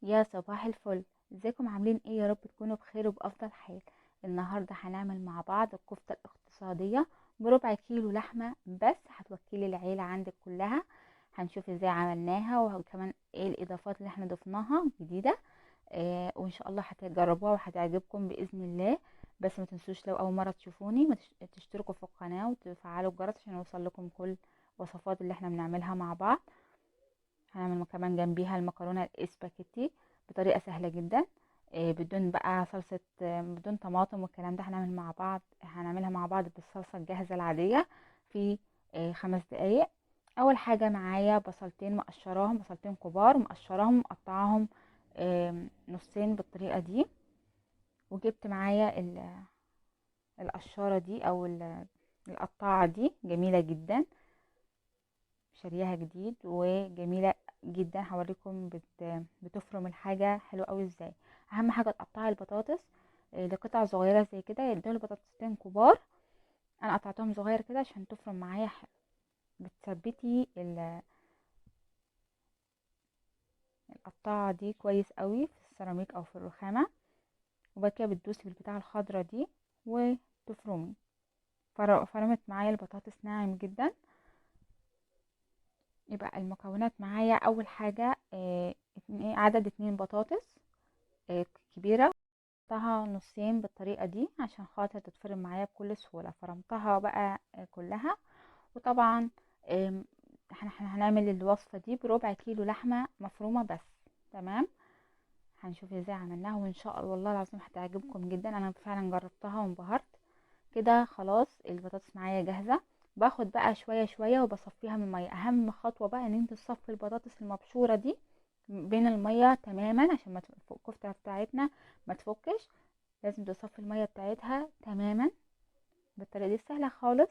يا صباح الفل. ازيكم عاملين ايه؟ يا رب تكونوا بخير وبأفضل حال. النهارده هنعمل مع بعض الكفتة الاقتصادية بربع كيلو لحمة بس، هتوكلي العيلة عندك كلها. هنشوف ازاي عملناها وكمان ايه الاضافات اللي احنا ضفناها جديدة. وان شاء الله هتجربوها وهتعجبكم بإذن الله. بس ما تنسوش لو اول مرة تشوفوني ما تشتركوا في القناة وتفعلوا الجرس عشان يوصل لكم كل وصفات اللي احنا بنعملها مع بعض. هنعمل كمان جنبيها المكرونة الاسباجيتي بطريقة سهلة جدا، بدون بقى صلصة، بدون طماطم والكلام ده. هنعملها مع بعض بالصلصة الجاهزة العادية في 5 دقايق. أول حاجة معايا بصلتين مقشراهم، بصلتين كبار مقشراهم مقطعاهم نصين بالطريقة دي. وجبت معايا القشارة دي أو القطاعة دي جميلة جدا، شارياها جديد وجميلة جدا. هوريكم بتفرم الحاجة حلو قوي ازاي. اهم حاجة تقطعي البطاطس لقطع صغيرة زي كده. دول بطاطستين كبار، انا قطعتهم صغير كده عشان تفرم معايا بتثبتي القطاعة دي كويس قوي في السيراميك او في الرخامة. وبعد كده بتدوسي بالبتاعة الخضرا دي وتفرمي. فرمت معايا البطاطس ناعم جدا. يبقى المكونات معايا اول حاجة عدد 2 بطاطس آه، كبيرة. قطعتها نصين بالطريقة دي عشان خاطر تتفرم معايا بكل سهولة. فرمتها بقى كلها. وطبعا احنا هنعمل الوصفة دي بربع كيلو لحمة مفرومة بس. تمام. هنشوف ازاي عملناها وان شاء الله والله العظيم هتعجبكم جدا. انا فعلا جربتها وانبهرت. كده خلاص البطاطس معايا جاهزة. باخد بقى شوية شوية وبصفيها من المية. اهم خطوة بقى ان انت تصفي البطاطس المبشورة دي بين المية تماما عشان ما الكفتة بتاعتنا ما تفكش. لازم تصفي المية بتاعتها تماما بالطريقة دي سهلة خالص.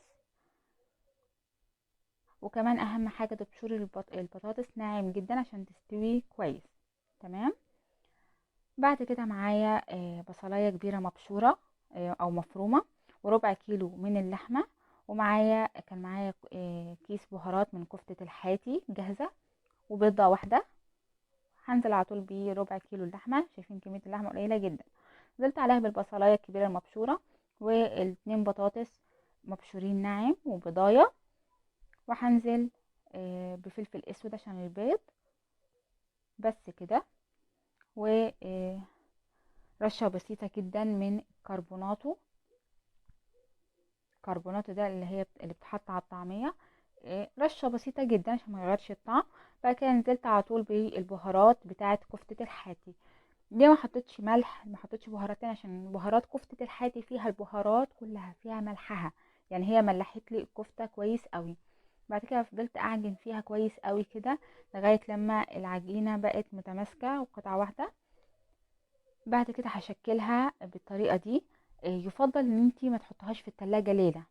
وكمان اهم حاجة تبشري البطاطس ناعم جدا عشان تستوي كويس. تمام. بعد كده معايا بصلاية كبيرة مبشورة او مفرومة، وربع كيلو من اللحمة. كان معايا كيس بهارات من كفتة الحاتي جاهزة، وبيضة واحدة. هنزل على طول بربع كيلو اللحمة. شايفين كمية اللحمة قليلة جدا. نزلت عليها بالبصلاية الكبيرة المبشورة والاتنين بطاطس مبشورين ناعم وبضاية. وهنزل بفلفل اسود عشان البيض. بس كده. ورشة بسيطة جدا من كربوناتو. كربوناتو ده اللي بتحط على الطعمية. رشة بسيطة جدا عشان ما يغيرش الطعم. بعد كده نزلت على طول بالبهارات بتاعة كفتة الحاتي. ليه ما حطيتش ملح، ما حطيتش بهاراتين؟ عشان بهارات كفتة الحاتي فيها البهارات كلها فيها ملحها. يعني هي ملحت لي الكفتة كويس قوي. بعد كده فضلت اعجن فيها كويس قوي كده لغاية لما العجينة بقت متماسكة وقطعة واحدة. بعد كده هشكلها بالطريقة دي. يفضل ان انتي ما تحطهاش في التلاجة ليلة.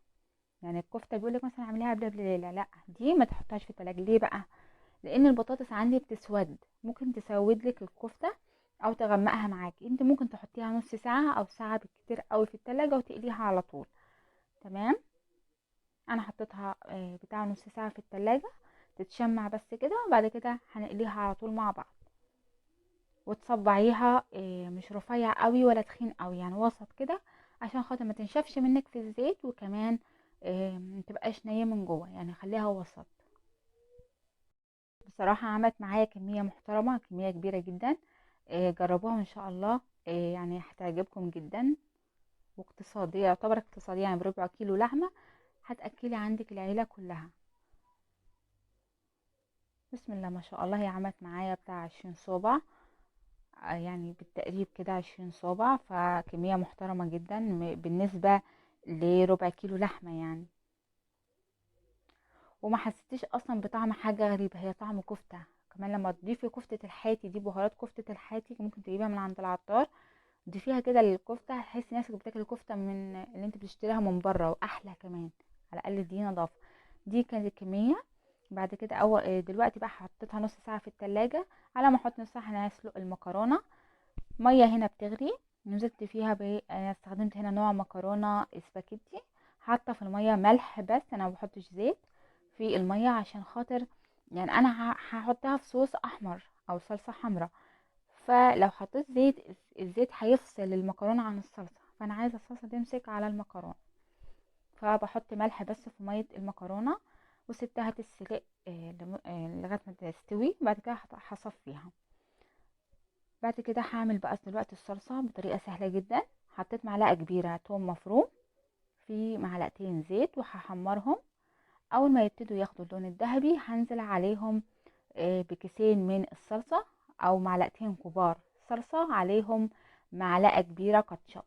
يعني الكفتة بيقولك مثلا اعمليها قبل ليلة، لا دي ما تحطهاش في التلاجة. ليه بقى؟ لان البطاطس عندي بتسود، ممكن تسود لك الكفتة او تغمقها معاكي. انت ممكن تحطيها نص ساعة او ساعة بالكتير قوي في التلاجة وتقليها على طول. تمام. انا حطيتها بتاع نص ساعة في التلاجة تتشمع بس كده. وبعد كده هنقليها على طول مع بعض. وتصبعيها مش رفيع قوي ولا تخين قوي، يعني وسط كده عشان خاطر ما تنشفش منك في الزيت. وكمان متبقاش نية من جوه، يعني خليها وسط. بصراحة عملت معايا كمية محترمة، كمية كبيرة جدا. جربوها ان شاء الله. يعني هتعجبكم جدا. واقتصادية، يعتبر اقتصادية، يعني بربع كيلو لحمة هتأكلي عندك العيلة كلها. بسم الله ما شاء الله. هي عملت معايا بتاع 20 صوبع. يعني بالتقريب كده 20 صوبع، فكمية محترمة جدا بالنسبة لربع كيلو لحمة يعني. وما حسيتش اصلا بطعم حاجة غريبة، هي طعم كفتة. كمان لما تضيفي كفتة الحاتي دي، بهارات كفتة الحاتي ممكن تجيبها من عند العطار، ضيفيها كده للكفتة، هتحسي نفسك بتاكلي كفتة من اللي انت بتشتريها من بره، واحلى كمان. على الاقل دي نظافة. دي كانت الكمية. بعد كده دلوقتي بقى حطيتها نص ساعة في التلاجة. على ما احط نص ساعة هنسلق المكرونة. ميه هنا بتغلي، نزلت فيها انا استخدمت هنا نوع مكرونه اسباجيتي. حاطه في الميه ملح بس، انا ما بحطش زيت في الميه عشان خاطر يعني انا هحطها في صوص احمر او صلصه حمراء. فلو حطيت زيت الزيت هيفصل المكرونه عن الصلصه، فانا عايزه الصلصه تمسك على المكرونه. فبحط ملح بس في ميه المكرونه وسبتها تتسلق لغايه ما تستوي. بعد كده هصفيها. بعد كده هعمل بقى دلوقتي الصلصه بطريقه سهله جدا. حطيت معلقه كبيره توم مفروم في معلقتين زيت وهحمرهم. اول ما يبتدوا ياخدوا اللون الذهبي هنزل عليهم بكيسين من الصلصه او معلقتين كبار صلصه، عليهم معلقه كبيره كاتشب.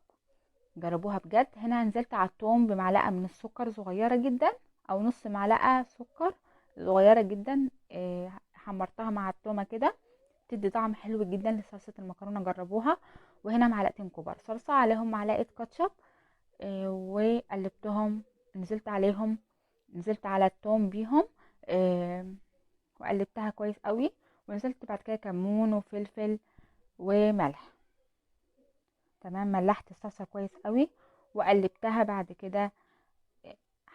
جربوها بجد. هنا نزلت على الثوم بمعلقه من السكر صغيره جدا او نص معلقه سكر صغيره جدا. حمرتها مع التومه كده، تدي طعم حلو جدا لصلصه المكرونه. جربوها. وهنا معلقتين كبار صلصه عليهم معلقه كاتشب وقلبتهم. نزلت على التوم بيهم وقلبتها كويس قوي. ونزلت بعد كده كمون وفلفل وملح. تمام، ملحت الصلصه كويس قوي وقلبتها. بعد كده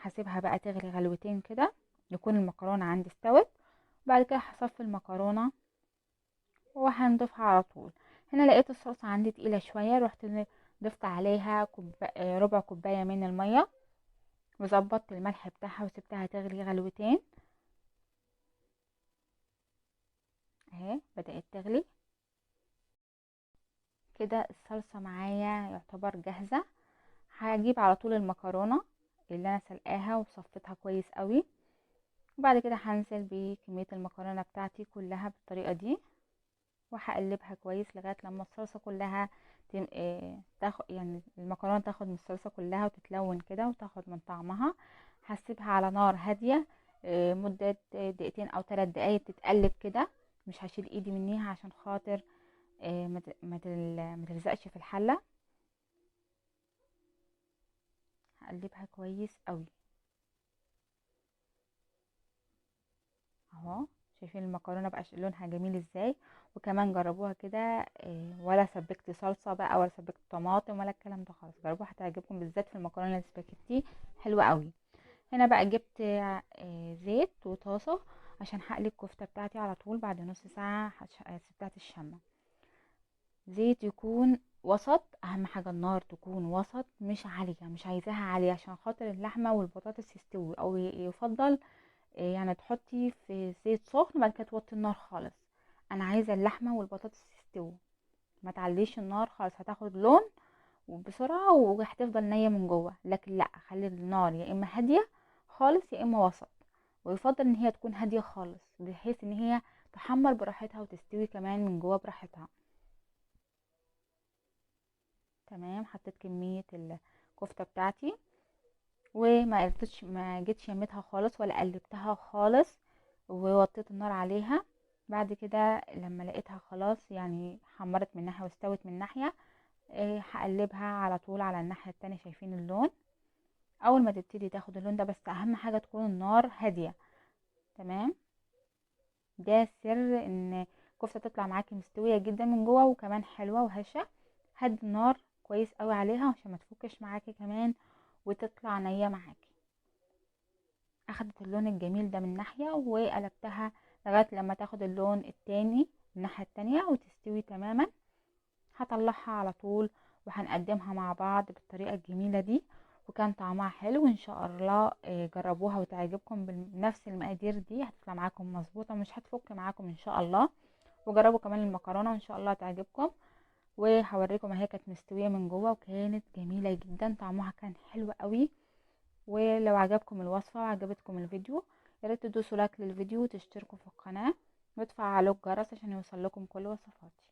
هسيبها بقى تغلي غلوتين كده يكون المكرونه عندي استوت. بعد كده هصفي المكرونه وهنضيفها على طول. هنا لقيت الصلصه عندي تقيله شويه، رحت ضفت عليها ربع كوبايه من الميه وظبطت الملح بتاعها وسبتها تغلي غلوتين. اهي بدأت تغلي كده. الصلصة معايا يعتبر جاهزة. هجيب على طول المكرونة اللي انا سلقاها وصفتها كويس قوي. وبعد كده هنزل بكمية المكرونة بتاعتي كلها بالطريقة دي وهقلبها كويس لغاية لما الصلصة كلها تاخد، يعني المكرونة تاخد من الصلصة كلها وتتلون كده وتاخد من طعمها. هسيبها على نار هادية مدة دقيقتين او 3 دقايق تتقلب كده. مش هشيل ايدي منيها عشان خاطر ما تلزقش في الحلة. هقلبها كويس قوي اهو. شايفين المكرونه بقى لونها جميل ازاي. وكمان جربوها كده ولا سبكت صلصه بقى ولا سبكت طماطم ولا الكلام ده خالص. جربوها هتعجبكم بالذات في المكرونه السباكيتي، حلوه قوي. هنا بقى جبت زيت وطاسه عشان هقلي الكفته بتاعتي على طول. بعد نص ساعه سبتها الشمع. زيت يكون وسط، اهم حاجه النار تكون وسط مش عاليه، مش عايزاها عاليه عشان خاطر اللحمه والبطاطس يستوي. او يفضل يعني تحطي في زيت سخن بعد كده توطي النار خالص. انا عايزه اللحمه والبطاطس يستووا، ما تعليش النار خالص، هتاخد لون وبسرعه وهتفضل نيه من جوه. لكن لا، خلي النار يا اما هاديه خالص يا اما وسط. ويفضل ان هي تكون هاديه خالص بحيث ان هي تحمر براحتها وتستوي كمان من جوه براحتها. تمام، حطيت كميه الكفته بتاعتي ما جيتش يمتها خالص ولا قلبتها خالص ووطيت النار عليها. بعد كده لما لقيتها خلاص يعني حمرت من ناحية واستوت من ناحية هقلبها على طول على الناحية التانية. شايفين اللون؟ اول ما تبتدي تاخد اللون ده، بس اهم حاجة تكون النار هادية. تمام، ده سر ان الكفتة تطلع معاكي مستوية جدا من جوه وكمان حلوة وهشة. هدي النار كويس قوي عليها عشان ما تفكش معاكي كمان وتطلع نية معاكي. اخدت اللون الجميل ده من ناحية وقلبتها لغاية لما تاخد اللون التاني من الناحية التانية وتستوي تماما. هطلعها على طول وهنقدمها مع بعض بالطريقة الجميلة دي. وكان طعمها حلو ان شاء الله. جربوها وتعجبكم بنفس المقادير دي، هتطلع معاكم مظبوطة مش هتفك معاكم ان شاء الله. وجربوا كمان المكرونة وان شاء الله تعجبكم. وهوريكم اهي كانت مستوية من جوه وكانت جميلة جدا، طعمها كان حلو قوي. ولو عجبكم الوصفة وعجبتكم الفيديو ياريت تدوسوا لايك للفيديو وتشتركوا في القناة وتفعلوا الجرس عشان يوصل لكم كل وصفاتي.